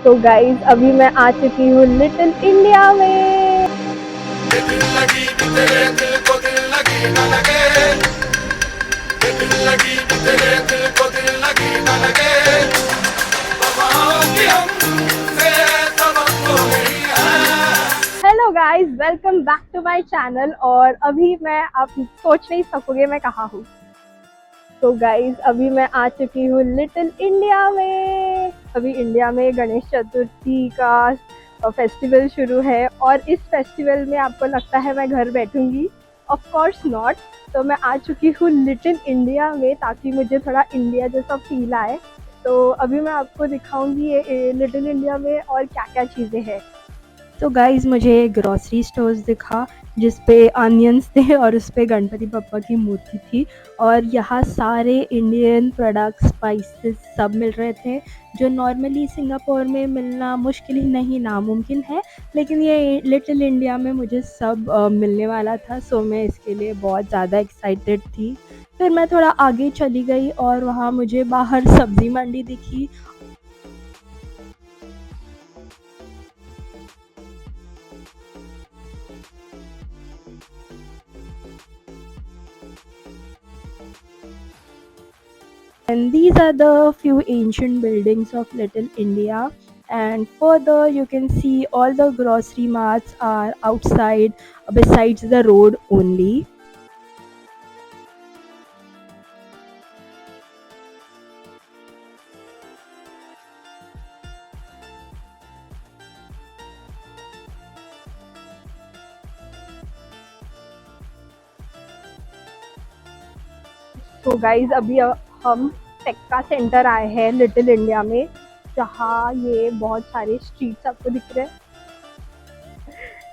तो गाइज अभी मैं आ चुकी हूँ लिटिल इंडिया में। दिल लगी कि तेरे दिल को दिल लगी न लगे, दिल लगी कि तेरे दिल को दिल लगी न लगे, वहाँ की हमसे सबक तो नहीं है। Hello guys, welcome back to my channel. और अभी मैं, आप सोच नहीं सकोगे मैं कहाँ हूँ। तो गाइज अभी मैं आ चुकी हूँ लिटिल इंडिया में। अभी इंडिया में गणेश चतुर्थी का फेस्टिवल शुरू है और इस फेस्टिवल में आपको लगता है मैं घर बैठूंगी? Of course not. तो मैं आ चुकी हूँ लिटिल इंडिया में ताकि मुझे थोड़ा इंडिया जैसा फील आए। तो अभी मैं आपको दिखाऊंगी ये लिटिल इंडिया में और क्या क्या चीज़ें हैं। तो गाइज़ मुझे ग्रॉसरी स्टोर्स दिखा जिस पे अनियंस थे और उस पे गणपति बप्पा की मूर्ति थी। और यहाँ सारे इंडियन प्रोडक्ट्स, स्पाइसेस सब मिल रहे थे जो नॉर्मली सिंगापुर में मिलना मुश्किल ही नहीं, नामुमकिन है। लेकिन ये लिटिल इंडिया में मुझे सब मिलने वाला था, सो मैं इसके लिए बहुत ज़्यादा एक्साइटेड थी। फिर मैं थोड़ा आगे चली गई और वहाँ मुझे बाहर सब्ज़ी मंडी दिखी। And these are the few ancient buildings of Little India. And further, you can see all the grocery marts are outside, besides the road only. तो गाइज अभी हम टेक्का सेंटर आए हैं लिटिल इंडिया में, जहाँ ये बहुत सारे स्ट्रीट्स आपको दिख रहे हैं।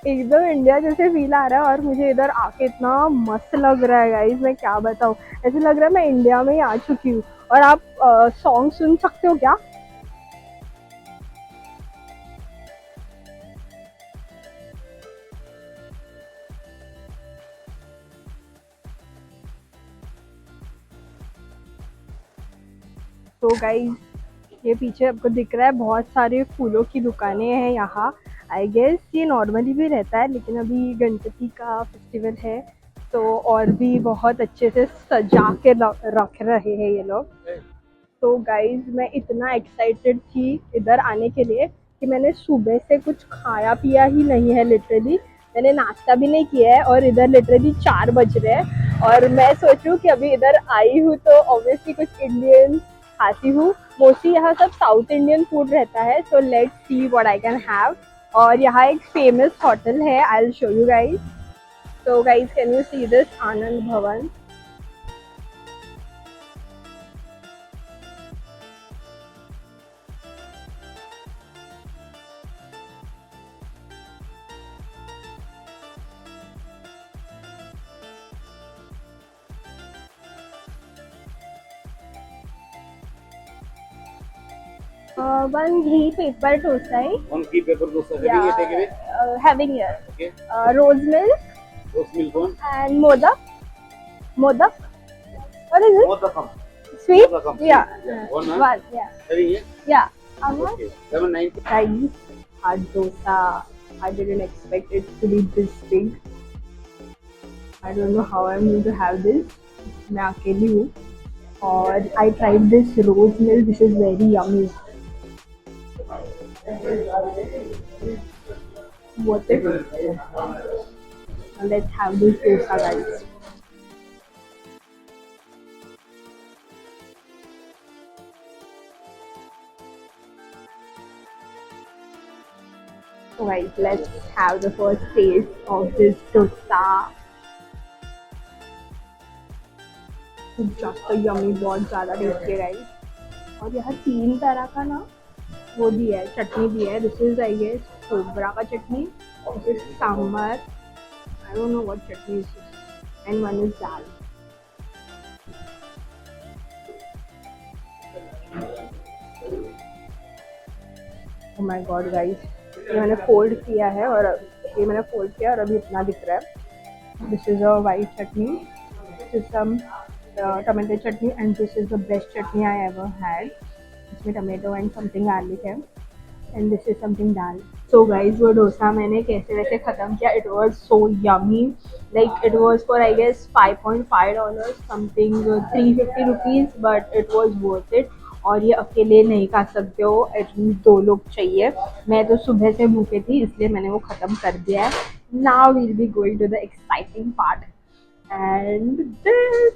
एकदम इंडिया जैसे फील आ रहा है और मुझे इधर आके इतना मस्त लग रहा है गाइज, मैं क्या बताऊँ। ऐसे लग रहा है मैं इंडिया में ही आ चुकी हूँ। और आप सॉन्ग सुन सकते हो क्या? तो गाइज ये पीछे आपको दिख रहा है बहुत सारे फूलों की दुकानें हैं यहाँ। आई गेस ये नॉर्मली भी रहता है लेकिन अभी गणपति का फेस्टिवल है तो और भी बहुत अच्छे से सजा के रख रहे हैं ये लोग। तो गाइज मैं इतना एक्साइटेड थी इधर आने के लिए कि मैंने सुबह से कुछ खाया पिया ही नहीं है लिटरली। मैंने नाश्ता भी नहीं किया है और इधर लिटरली 4 बज रहे हैं और मैं सोच रही हूँ कि अभी इधर आई हूँ तो ऑब्वियसली कुछ इंडियन खाती हूँ। मोस्टली यहाँ सब साउथ इंडियन फूड रहता है, so let's see what I can have. और यहाँ एक फेमस होटल है, I will show you guys. तो guys can you see this Anand Bhavan? One ghee paper dosai. One key paper dosa having Yeah, a takeaway. having here. Okay. Rose milk Rose milk one. and modak. Modak. What is it? Modakam. Sweet? Modakam. Yeah. Yeah. One, huh? One. Yeah. Having it. Yeah. How much? Okay. 790. Rice, hard dosa. I didn't expect it to be this big. I don't know how I'm going to have this. मैं अकेली हूँ और I tried this rose milk. This is very yummy. What if? Let's have this dosa, guys. Right, let's have the first taste of this dosa. Just yummy, बहुत ज़्यादा tasty है guys. और यहाँ 3 तरह का ना वो दिया है, चटनी दी है। दिस इज आई गेस खोबरा का चटनी, this is sambar, I don't know what chutney is this, and one is dal. Oh my God guys, ये मैंने फोल्ड किया है और ये मैंने फोल्ड किया और अभी इतना दिख रहा है। This is a white chutney, this is some tomato chutney and this is the best chutney I ever had. इसमें टमाटो एंड समथिंग गार्लिक है। And this is something dal. So guys वो डोसा मैंने कैसे वैसे ख़त्म किया। It was so yummy, like it was for I guess $5.5 something, 350 rupees, but it was worth it. और ये अकेले नहीं खा सकते हो, एटलीस्ट 2 लोग चाहिए। मैं तो सुबह से भूखे थी इसलिए मैंने वो ख़त्म कर दिया है। Now we'll be going to the exciting part and this,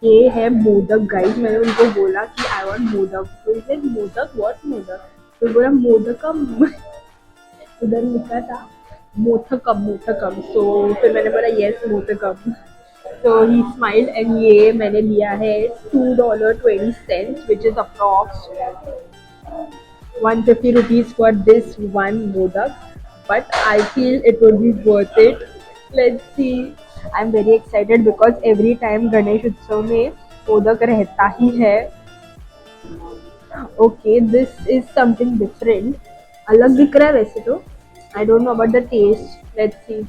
ये है मोदक गाइस। मैंने उनको बोला कि आई वांट मोदक, तो इसे मोदक व्हाट मोदक, तो बोला मोदकम। उधर लिखा था मोथकम मोथकम, तो फिर मैंने बोला यस मोथकम। तो ही स्माइल्ड एंड ये मैंने लिया है $2.20 which is approx 150 rupees for this one modak, but I feel it would be worth it. Let's see. I'm very excited because every time Ganesh Utsav में मोदक रहता ही है. Okay, this is something different. अलग दिख रहा है वैसे तो. I don't know about the taste. Let's see.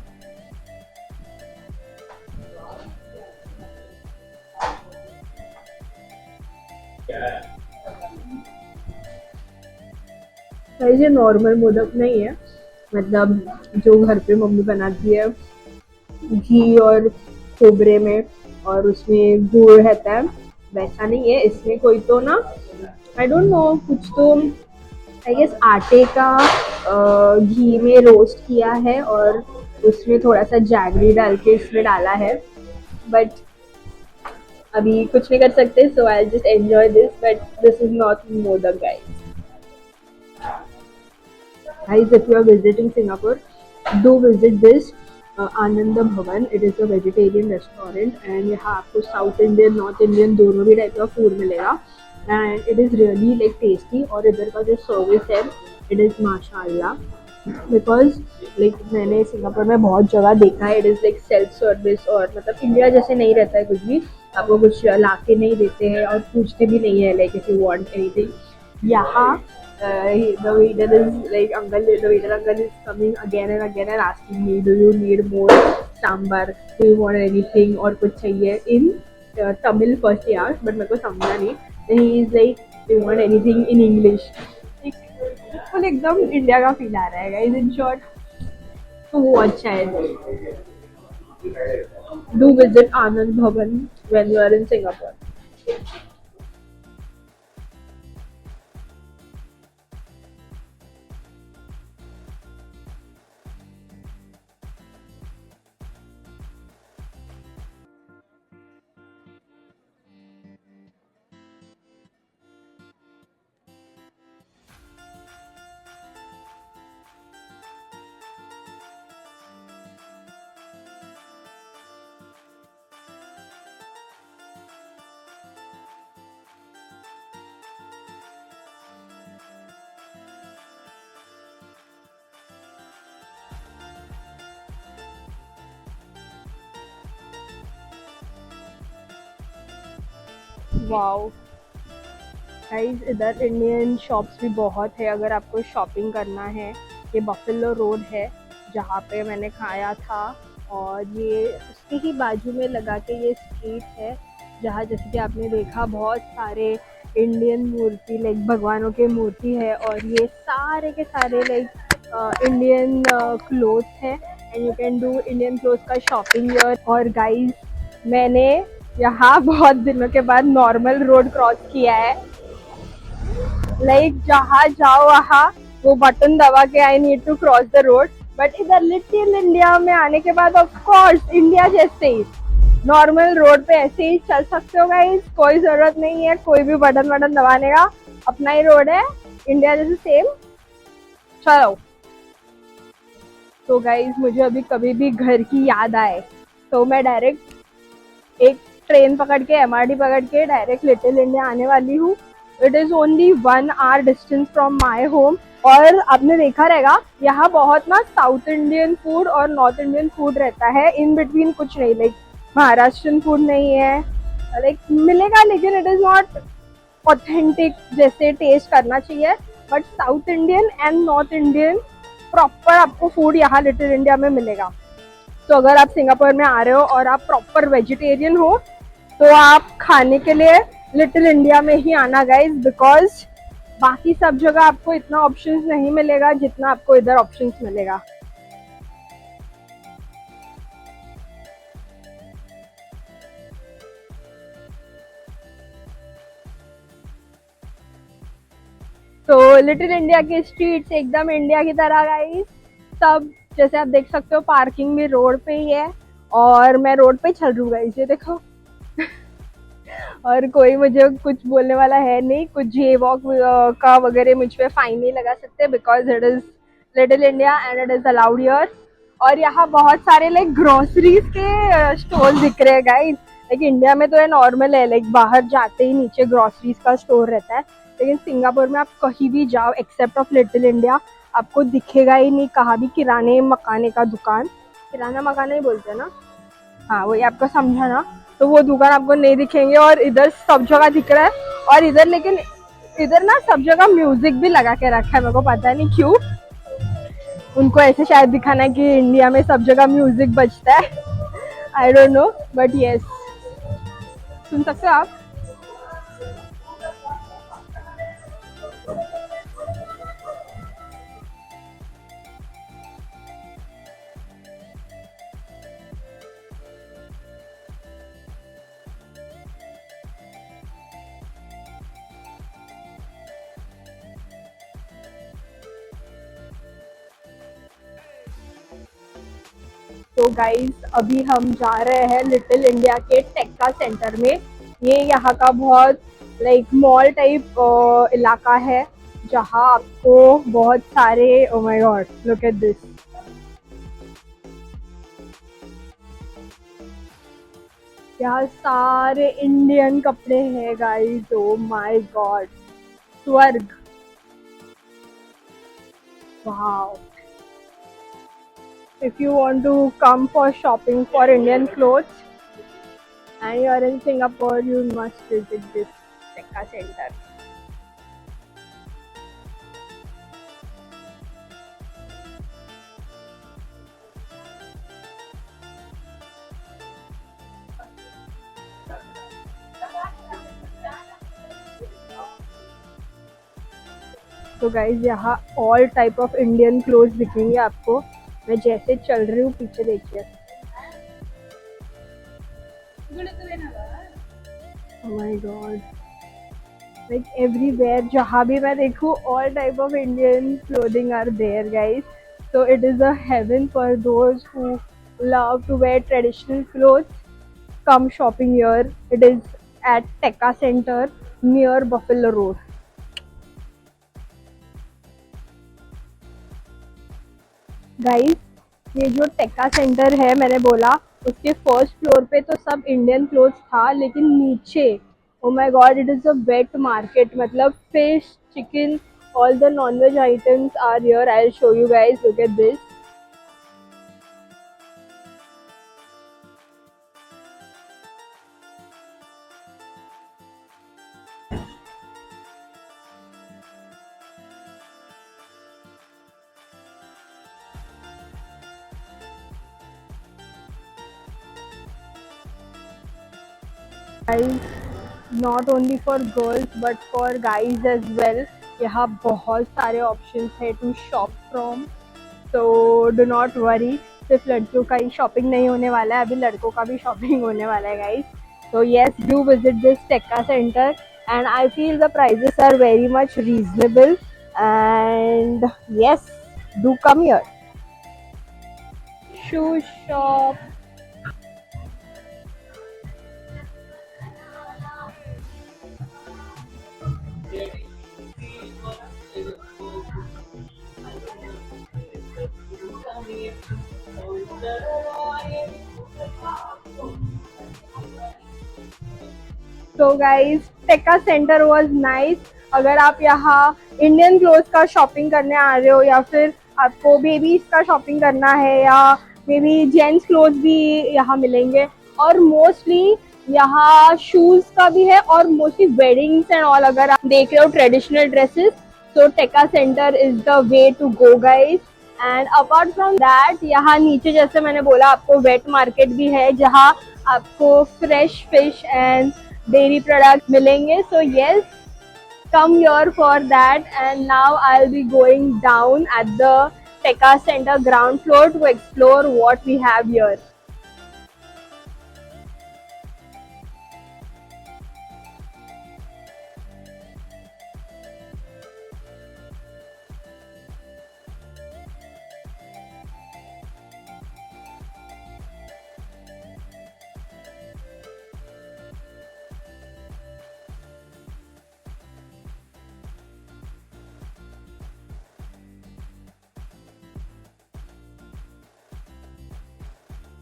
ये नॉर्मल मोदक नहीं है, मतलब जो घर पे मम्मी बनाती है घी और खोबरे में और उसमें गुड़ रहता है, वैसा नहीं है। इसमें कोई तो ना आई डोंट नो, कुछ तो आई गेस आटे का घी में रोस्ट किया है और उसमें थोड़ा सा जैगरी डाल के इसमें डाला है, बट अभी कुछ नहीं कर सकते, so I just enjoy this, but this is not modak guys. Guys, if you are visiting Singapore, do visit this Anand Bhavan. It is a vegetarian restaurant and यहाँ आपको South Indian, North Indian दोनों भी type का food मिलेगा and it is really like tasty. और इधर का जो सर्विस है it is माशाल्लाह, बिकॉज लाइक मैंने सिंगापुर में बहुत जगह देखा है, it is like self service और मतलब इंडिया जैसे नहीं रहता है कुछ भी, आपको कुछ ला के नहीं देते हैं और पूछते भी नहीं है like if you want anything. यहाँ the waiter is like the waiter uncle is coming again and again and asking me, do you need more sambar, do you want anything और कुछ चाहिए in Tamil first he asked, but मेरे को समझा नहीं, then he is like, do you want anything in English. Full एकदम India का feel आ रहा है गाइस इन शॉर्ट, तो वो अच्छा है. Do visit Anand Bhavan when you are in Singapore. Wow guys, इधर इंडियन शॉप्स भी बहुत है अगर आपको शॉपिंग करना है. ये बफेलो रोड है जहाँ पे मैंने खाया था, और ये उसके ही बाजू में लगा के ये स्ट्रीट है जहाँ जैसे कि आपने देखा बहुत सारे इंडियन मूर्ति लाइक भगवानों के मूर्ति है, और ये सारे के सारे लाइक इंडियन क्लोथ्स हैं and you can do Indian clothes का शॉपिंग यर. और गाइस मैंने यहाँ बहुत दिनों के बाद नॉर्मल रोड क्रॉस किया है, लाइक जहाँ जाओ वहाँ वो बटन दबा के I need to cross the road, but इधर लिटिल इंडिया में आने के बाद ऑफ कोर्स इंडिया जैसे ही नॉर्मल रोड पे ऐसे ही चल सकते हो गाइस. कोई जरूरत नहीं है कोई भी बटन दबाने का, अपना ही रोड है इंडिया जैसे सेम. चलो तो गाइस मुझे अभी कभी भी घर की याद आए तो मैं डायरेक्ट एक ट्रेन पकड़ के MRT पकड़ के डायरेक्ट लिटिल इंडिया आने वाली हूँ. It is only 1 hour distance from my home. और आपने देखा रहेगा यहाँ बहुत ना साउथ इंडियन फूड और नॉर्थ इंडियन फूड रहता है, इन बिटवीन कुछ नहीं, लाइक महाराष्ट्रियन फूड नहीं है, लाइक मिलेगा लेकिन इट इज़ नॉट ऑथेंटिक जैसे टेस्ट करना चाहिए. But south Indian and north Indian proper आपको फूड यहाँ लिटिल इंडिया में मिलेगा. तो अगर आप सिंगापुर में आ रहे हो और आप प्रॉपर वेजिटेरियन हो तो आप खाने के लिए लिटिल इंडिया में ही आना गाइज, बिकॉज बाकी सब जगह आपको इतना ऑप्शंस नहीं मिलेगा जितना आपको इधर ऑप्शंस मिलेगा। तो लिटिल इंडिया के स्ट्रीट्स एकदम इंडिया की तरह गाइस, सब जैसे आप देख सकते हो पार्किंग भी रोड पे ही है और मैं रोड पे चल रही हूँ गाइस, ये देखो। और कोई मुझे कुछ बोलने वाला है नहीं, कुछ जे वॉक का वगैरह मुझ पे फाइन नहीं लगा सकते because it is little India and it is allowed here. और यहाँ बहुत सारे लाइक ग्रोसरीज के स्टोर दिख रहे हैं गाइस। लाइक इंडिया में तो ये नॉर्मल है, लाइक बाहर जाते ही नीचे ग्रोसरीज का स्टोर रहता है, लेकिन सिंगापुर में आप कहीं भी जाओ एक्सेप्ट ऑफ लिटिल इंडिया आपको दिखेगा ही नहीं कहाँ भी किराने मकाने का दुकान, किराना मकाना ही बोलते हैं ना, हाँ वही आपको समझा ना, तो वो दुकान आपको नहीं दिखेंगे। और इधर सब जगह दिख रहा है, और इधर लेकिन इधर ना सब जगह म्यूजिक भी लगा के रखा है, मेरे को पता नहीं क्यों, उनको ऐसे शायद दिखाना है कि इंडिया में सब जगह म्यूजिक बजता है, I don't know but yes, सुन सकते हो आप। तो गाइस अभी हम जा रहे हैं लिटिल इंडिया के टेक्का सेंटर में। ये यहाँ का बहुत लाइक मॉल टाइप इलाका है जहाँ आपको बहुत सारे, ओह my God look at this, यहाँ सारे इंडियन कपड़े हैं गाइस, ओह माय गॉड स्वर्ग, wow. If you want to come for shopping for Indian clothes and you are in Singapore, you must visit this Tekka Center. तो guys यहाँ all type of Indian clothes दिखेंगे आपको, मैं जैसे चल रही हूँ पीछे देखिए, oh my god, like everywhere जहाँ भी मैं देखूँ all type of Indian clothing are there guys, so it is a heaven for those who love to wear traditional clothes. Come shopping here, it is at Tekka Center near Buffalo Road. Guys ये जो टेक्का centre है मैंने बोला उसके first floor पे तो सब Indian clothes था, लेकिन नीचे oh my God it is a wet market, मतलब fish chicken all the non veg items are here, I will show you guys, look at this. Guys not only for girls but for guys as well, यहाँ बहुत सारे options है to shop from, तो do not worry, सिर्फ लड़कियों का ही shopping नहीं होने वाला है, अभी लड़कों का भी शॉपिंग होने वाला है गाइस। तो yes do visit this Tekka centre and I feel the prices are very much reasonable and yes do come here. Shoe shop, तो guys Tekka centre was nice. अगर आप यहाँ इंडियन क्लोथ्स का shopping करने आ रहे हो या फिर आपको बेबीज का शॉपिंग करना है या मे बी जेंट्स क्लोथ्स भी यहाँ मिलेंगे, और मोस्टली यहाँ शूज का भी है और मोस्टली वेडिंग्स एंड ऑल, अगर आप देख रहे हो ट्रेडिशनल ड्रेसेस तो Tekka centre is the way to go guys. And apart from that यहाँ नीचे जैसे मैंने बोला आपको वेट मार्केट भी है जहाँ आपको fresh fish and dairy product मिलेंगे। So yes come here for that, and now I'll be going down at the Tekka Center ground floor to explore what we have here.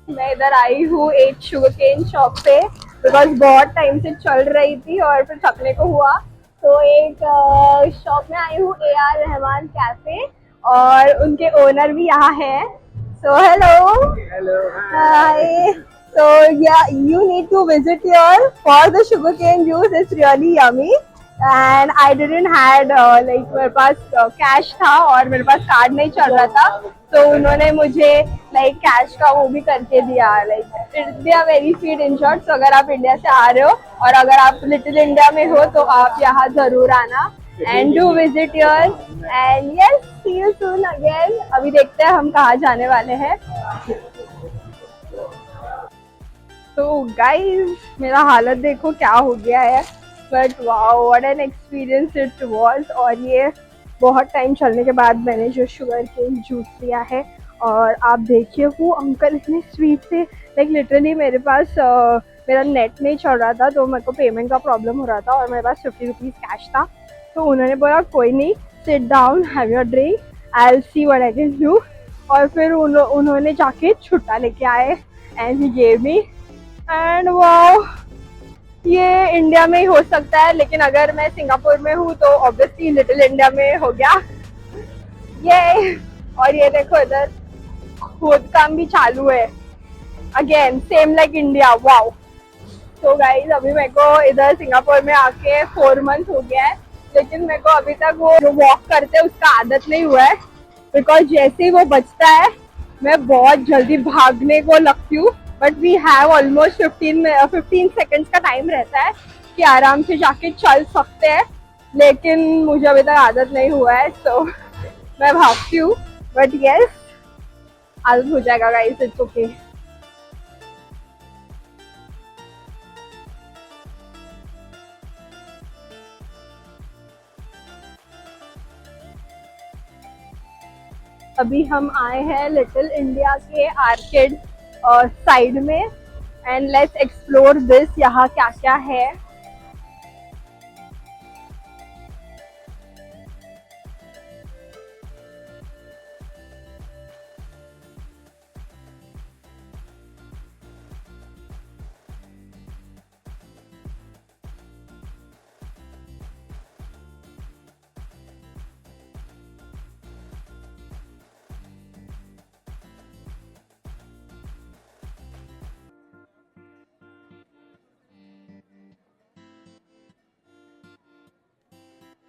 मैं इधर आई हूँ एक sugar cane shop पे, because बहुत time से चल रही थी और फिर थकने को हुआ, तो एक शॉप में आई हूँ, AR रहमान कैफे, और उनके ओनर भी यहाँ है. So hello. Hello. Hi. So yeah, you need to visit here for the sugarcane juice. It's really yummy. And I didn't had like मेरे पास कैश था और मेरे पास कार्ड नहीं चल रहा था, तो उन्होंने मुझे लाइक कैश का वो भी करके दिया. Like they are very sweet in short. So अगर आप इंडिया से आ रहे हो और अगर आप लिटिल इंडिया में हो तो आप यहाँ जरूर आना and do visit here. And yes, see you soon again. अभी देखते हैं हम कहाँ जाने वाले हैं. तो गाइज मेरा हालत देखो क्या हो गया है, but wow what an experience it was. और ये बहुत टाइम चलने के बाद मैंने जो शुगर केन जूस लिया है, और आप देखिए वो अंकल इतने स्वीट थे. लाइक लिटरली मेरे पास मेरा नेट नहीं चल रहा था, तो मेरे को पेमेंट का प्रॉब्लम हो रहा था और मेरे पास 50 रुपीज़ कैश था. तो उन्होंने बोला कोई नहीं, sit down, have your drink, I will see what I can do. और फिर उन्होंने जाके छुट्टा लेके आए and he gave me. And wow, ये इंडिया में ही हो सकता है, लेकिन अगर मैं सिंगापुर में हूँ तो ऑब्वियसली लिटिल इंडिया में हो गया ये. और ये देखो इधर खोद काम भी चालू है, again same like India. Wow. तो गाइज अभी मेरे को इधर सिंगापुर में आके 4 मंथ हो गया है, लेकिन मेरे को अभी तक वो जो वॉक करते हैं उसका आदत नहीं हुआ है, बिकॉज जैसे ही वो बजता है मैं बहुत जल्दी भागने को लगती हूँ. But we have almost 15 seconds का टाइम रहता है कि आराम से जाके चल सकते हैं, लेकिन मुझे अभी तक आदत नहीं हुआ है, सो मैं भागती हूँ. बट यस, आदत हो जाएगा गाइस, इट्स ओके. अभी हम आए हैं लिटिल इंडिया के आर्केड साइड में, एंड लेट्स एक्सप्लोर दिस. यहाँ क्या क्या है.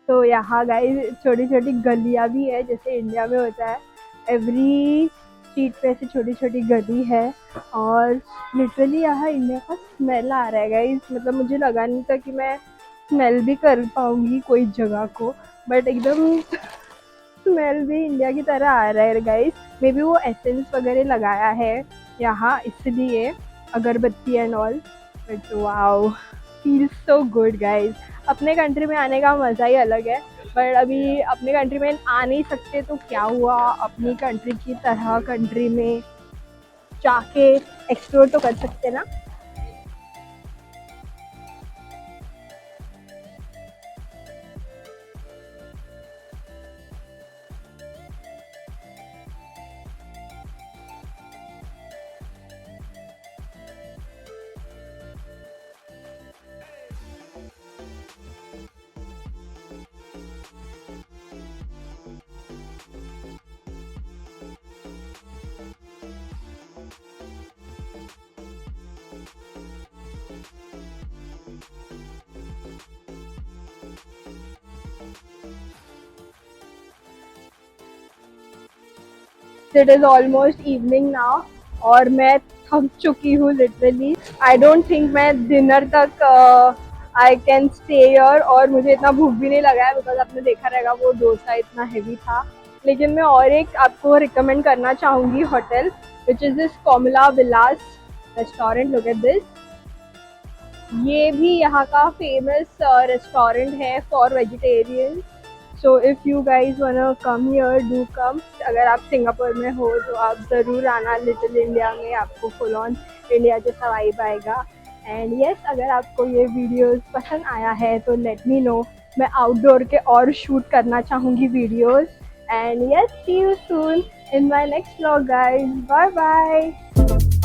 तो यहाँ गाइस छोटी छोटी गलियाँ भी है, जैसे इंडिया में होता है. एवरी स्ट्रीट पे ऐसी छोटी छोटी गली है, और लिटरली यहाँ इंडिया का स्मेल आ रहा है गाइस. मतलब मुझे लगा नहीं था कि मैं स्मेल भी कर पाऊँगी कोई जगह को, बट एकदम स्मेल भी इंडिया की तरह आ रहा है गाइस. मे बी वो एसेंस वगैरह लगाया है यहाँ इसलिए, अगरबत्ती and all. But wow, feels so good guys. अपने कंट्री में आने का मज़ा ही अलग है, बट अभी अपने कंट्री में आ नहीं सकते तो क्या हुआ, अपनी कंट्री की तरह कंट्री में जाके एक्सप्लोर तो कर सकते ना. It is almost evening now और मैं थक चुकी हूँ लिटरली. आई डोंट थिंक मैं डिनर तक आई कैन स्टे हियर। और मुझे इतना भूख भी नहीं लगा है बिकॉज आपने देखा रहेगा वो डोसा इतना हेवी था। लेकिन मैं और एक आपको रिकमेंड करना चाहूँगी hotel, which is this Komala Vilas restaurant. Look at this. ये भी यहाँ का फेमस रेस्टोरेंट है for vegetarian. So if you guys wanna come here, do come. अगर आप सिंगापुर में हो तो आप ज़रूर आना लिटिल इंडिया में, आपको फुल ऑन इंडिया जैसा वाइब आएगा। एंड यस, अगर आपको ये वीडियोस पसंद आया है तो लेट मी नो। मैं आउटडोर के और शूट करना चाहूँगी videos. And yes, see you soon in my next vlog guys. Bye bye.